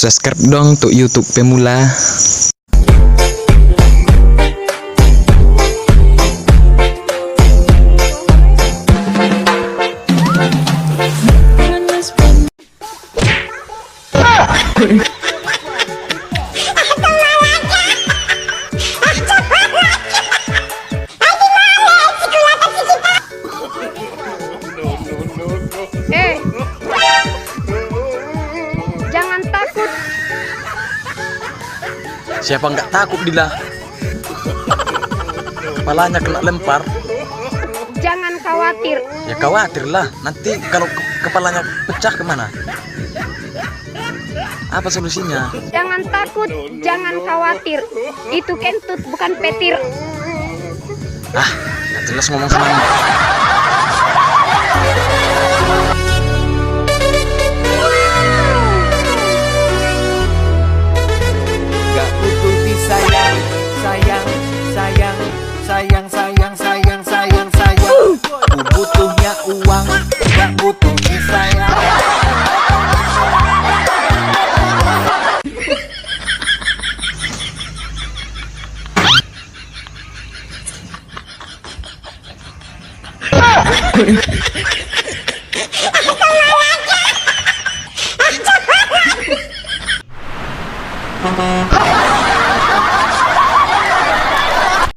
Subscribe dong untuk YouTube pemula. Jangan takut. Siapa nggak takut Dila? Kepalanya kena lempar. Jangan khawatir. Ya khawatir lah. Nanti kalau kepalanya pecah kemana? Apa solusinya? Jangan takut, jangan khawatir. Itu kentut bukan petir. Ah, nggak jelas ngomong sama ini. Gak butuh disayang, sayang, sayang, sayang, sayang, sayang, sayang, sayang. Ku butuhnya uang, gak butuh disayang.